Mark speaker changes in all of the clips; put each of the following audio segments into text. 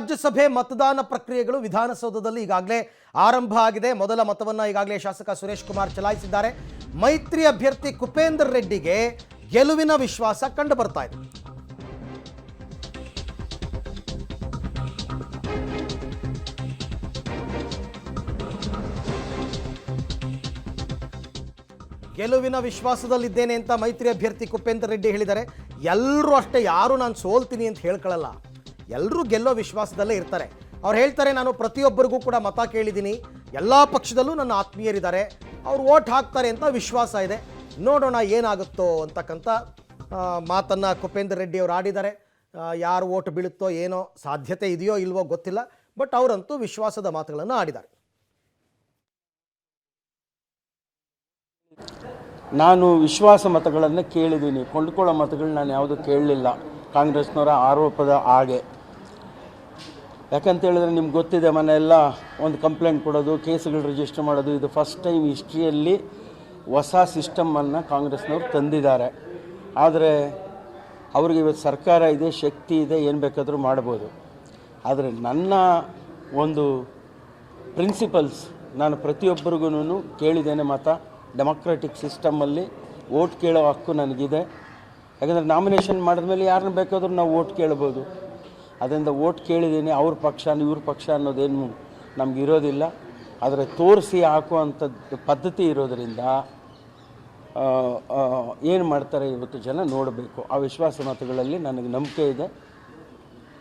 Speaker 1: ರಾಜ್ಯಸಭೆ ಮತದಾನ ಪ್ರಕ್ರಿಯೆಗಳು ವಿಧಾನಸೌಧದಲ್ಲಿ ಈಗಾಗಲೇ ಆರಂಭ ಆಗಿದೆ. ಮೊದಲ ಮತವನ್ನು ಈಗಾಗಲೇ ಶಾಸಕ ಸುರೇಶ್ ಕುಮಾರ್ ಚಲಾಯಿಸಿದ್ದಾರೆ. ಮೈತ್ರಿ ಅಭ್ಯರ್ಥಿ ಕುಪೇಂದ್ರ ರೆಡ್ಡಿಗೆ ಗೆಲುವಿನ ವಿಶ್ವಾಸ ಕಂಡು ಬರ್ತಾ ಇದೆ. ಗೆಲುವಿನ ವಿಶ್ವಾಸದಲ್ಲಿದ್ದೇನೆ ಅಂತ ಮೈತ್ರಿ ಅಭ್ಯರ್ಥಿ ಕುಪೇಂದ್ರ ರೆಡ್ಡಿ ಹೇಳಿದ್ದಾರೆ. ಎಲ್ಲರೂ ಅಷ್ಟೇ, ಯಾರು ನಾನು ಸೋಲ್ತೀನಿ ಅಂತ ಹೇಳ್ಕೊಳ್ಳಲ್ಲ, ಎಲ್ಲರೂ ಗೆಲ್ಲೋ ವಿಶ್ವಾಸದಲ್ಲೇ ಇರ್ತಾರೆ. ಅವ್ರು ಹೇಳ್ತಾರೆ, ನಾನು ಪ್ರತಿಯೊಬ್ಬರಿಗೂ ಕೂಡ ಮತ ಕೇಳಿದ್ದೀನಿ, ಎಲ್ಲ ಪಕ್ಷದಲ್ಲೂ ನನ್ನ ಆತ್ಮೀಯರಿದ್ದಾರೆ, ಅವ್ರು ಓಟ್ ಹಾಕ್ತಾರೆ ಅಂತ ವಿಶ್ವಾಸ ಇದೆ, ನೋಡೋಣ ಏನಾಗುತ್ತೋ ಅಂತಕ್ಕಂಥ ಮಾತನ್ನು ಕುಪೇಂದ್ರ ರೆಡ್ಡಿ ಅವರು ಆಡಿದ್ದಾರೆ. ಯಾರು ಓಟ್ ಬೀಳುತ್ತೋ ಏನೋ, ಸಾಧ್ಯತೆ ಇದೆಯೋ ಇಲ್ವೋ ಗೊತ್ತಿಲ್ಲ, ಬಟ್ ಅವರಂತೂ ವಿಶ್ವಾಸದ ಮಾತುಗಳನ್ನು ಆಡಿದ್ದಾರೆ.
Speaker 2: ನಾನು ವಿಶ್ವಾಸ ಮತಗಳನ್ನು ಕೇಳಿದ್ದೀನಿ, ಕೊಂಡುಕೊಳ್ಳೋ ಮತಗಳು ನಾನು ಯಾವುದೂ ಕೇಳಲಿಲ್ಲ ಕಾಂಗ್ರೆಸ್ನವರ ಆರೋಪದ ಹಾಗೆ. ಯಾಕಂತೇಳಿದ್ರೆ ನಿಮ್ಗೆ ಗೊತ್ತಿದೆ, ಮನೆಯೆಲ್ಲ ಒಂದು ಕಂಪ್ಲೇಂಟ್ ಕೊಡೋದು, ಕೇಸುಗಳು ರಿಜಿಸ್ಟರ್ ಮಾಡೋದು, ಇದು ಫಸ್ಟ್ ಟೈಮ್ ಹಿಸ್ಟ್ರಿಯಲ್ಲಿ ಹೊಸ ಸಿಸ್ಟಮನ್ನು ಕಾಂಗ್ರೆಸ್ನವ್ರು ತಂದಿದ್ದಾರೆ. ಆದರೆ ಅವ್ರಿಗೆ ಇವತ್ತು ಸರ್ಕಾರ ಇದೆ, ಶಕ್ತಿ ಇದೆ, ಏನು ಬೇಕಾದರೂ ಮಾಡ್ಬೋದು. ಆದರೆ ನನ್ನ ಒಂದು ಪ್ರಿನ್ಸಿಪಲ್ಸ್, ನಾನು ಪ್ರತಿಯೊಬ್ಬರಿಗೂ ಕೇಳಿದ್ದೇನೆ ಮತ. ಡೆಮೊಕ್ರೆಟಿಕ್ ಸಿಸ್ಟಮಲ್ಲಿ ವೋಟ್ ಕೇಳೋ ಹಕ್ಕು ನನಗಿದೆ. ಯಾಕಂದರೆ ನಾಮಿನೇಷನ್ ಮಾಡಿದ್ಮೇಲೆ ಯಾರನ್ನ ಬೇಕಾದರೂ ನಾವು ವೋಟ್ ಕೇಳ್ಬೋದು. ಅದರಿಂದ ವೋಟ್ ಕೇಳಿದ್ದೀನಿ. ಅವ್ರ ಪಕ್ಷ ಇವ್ರ ಪಕ್ಷ ಅನ್ನೋದೇನು ನಮ್ಗೆ ಇರೋದಿಲ್ಲ. ಆದರೆ ತೋರಿಸಿ ಹಾಕುವಂಥದ್ದು ಪದ್ಧತಿ ಇರೋದರಿಂದ ಏನು ಮಾಡ್ತಾರೆ ಇವತ್ತು ಜನ ನೋಡಬೇಕು. ಆ ವಿಶ್ವಾಸ ಮತಗಳಲ್ಲಿ ನನಗೆ ನಂಬಿಕೆ ಇದೆ.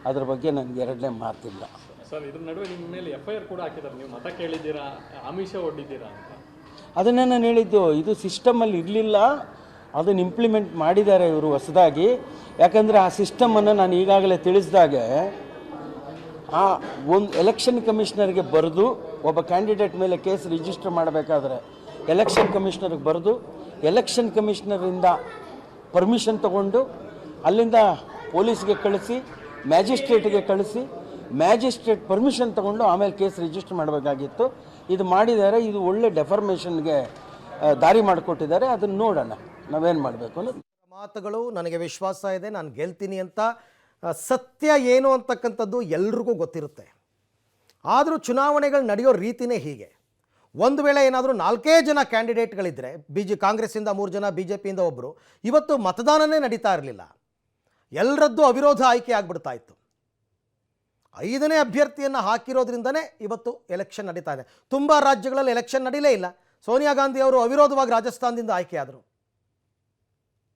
Speaker 2: ಅದರ ಬಗ್ಗೆ ನನಗೆ ಎರಡನೇ ಮಾತಿಲ್ಲ.
Speaker 3: ಸರ್, ಇದ್ರ ನಡುವೆ ನಿಮ್ಮ ಮೇಲೆ FIR ಕೂಡ ಹಾಕಿದ್ದಾರೆ, ನೀವು ಮತ ಕೇಳಿದ್ದೀರಾ, ಆಮಿಷ ಒಡ್ಡಿದ್ದೀರಾ ಅಂತ.
Speaker 2: ಅದನ್ನೇ ನಾನು ಹೇಳಿದ್ದು, ಇದು ಸಿಸ್ಟಮಲ್ಲಿ ಇರಲಿಲ್ಲ, ಅದನ್ನು ಇಂಪ್ಲಿಮೆಂಟ್ ಮಾಡಿದ್ದಾರೆ ಇವರು ಹೊಸದಾಗಿ. ಯಾಕಂದರೆ ಆ ಸಿಸ್ಟಮನ್ನು ನಾನು ಈಗಾಗಲೇ ತಿಳಿಸಿದಾಗೆ, ಆ ಒಂದು ಎಲೆಕ್ಷನ್ ಕಮಿಷನರ್ಗೆ ಬರೆದು, ಒಬ್ಬ ಕ್ಯಾಂಡಿಡೇಟ್ ಮೇಲೆ ಕೇಸ್ ರಿಜಿಸ್ಟರ್ ಮಾಡಬೇಕಾದ್ರೆ ಎಲೆಕ್ಷನ್ ಕಮಿಷನರ್ಗೆ ಬರೆದು, ಎಲೆಕ್ಷನ್ ಕಮಿಷನರಿಂದ ಪರ್ಮಿಷನ್ ತಗೊಂಡು, ಅಲ್ಲಿಂದ ಪೊಲೀಸ್ಗೆ ಕಳಿಸಿ, ಮ್ಯಾಜಿಸ್ಟ್ರೇಟ್ಗೆ ಕಳಿಸಿ, ಮ್ಯಾಜಿಸ್ಟ್ರೇಟ್ ಪರ್ಮಿಷನ್ ತಗೊಂಡು ಆಮೇಲೆ ಕೇಸ್ ರಿಜಿಸ್ಟರ್ ಮಾಡಬೇಕಾಗಿತ್ತು. ಇದು ಮಾಡಿದ್ದಾರೆ. ಇದು ಒಳ್ಳೆ ಡೆಫಾರ್ಮೇಷನ್ಗೆ ದಾರಿ ಮಾಡಿಕೊಟ್ಟಿದ್ದಾರೆ. ಅದನ್ನು ನೋಡೋಣ ನಾವೇನು ಮಾಡಬೇಕು ಅನ್ನೋದು.
Speaker 1: ಮಾತುಗಳು ನನಗೆ ವಿಶ್ವಾಸ ಇದೆ, ನಾನು ಗೆಲ್ತೀನಿ ಅಂತ. ಸತ್ಯ ಏನು ಅಂತಕ್ಕಂಥದ್ದು ಎಲ್ರಿಗೂ ಗೊತ್ತಿರುತ್ತೆ. ಆದರೂ ಚುನಾವಣೆಗಳು ನಡೆಯೋ ರೀತಿಯೇ ಹೀಗೆ. ಒಂದು ವೇಳೆ ಏನಾದರೂ 4 ಜನ ಕ್ಯಾಂಡಿಡೇಟ್ಗಳಿದ್ದರೆ, ಕಾಂಗ್ರೆಸ್ಸಿಂದ 3 ಜನ, BJPಯಿಂದ ಒಬ್ಬರು, ಇವತ್ತು ಮತದಾನನೇ ನಡೀತಾ ಇರಲಿಲ್ಲ. ಎಲ್ಲರದ್ದು ಅವಿರೋಧ ಆಯ್ಕೆ ಆಗಿಬಿಡ್ತಾ ಇತ್ತು. 5ನೇ ಅಭ್ಯರ್ಥಿಯನ್ನು ಹಾಕಿರೋದ್ರಿಂದನೇ ಇವತ್ತು ಎಲೆಕ್ಷನ್ ನಡೀತಾ ಇದೆ. ತುಂಬ ರಾಜ್ಯಗಳಲ್ಲಿ ಎಲೆಕ್ಷನ್ ನಡೀಲೇ ಇಲ್ಲ. ಸೋನಿಯಾ ಗಾಂಧಿ ಅವರು ಅವಿರೋಧವಾಗಿ ರಾಜಸ್ಥಾನದಿಂದ ಆಯ್ಕೆ ಆದರು.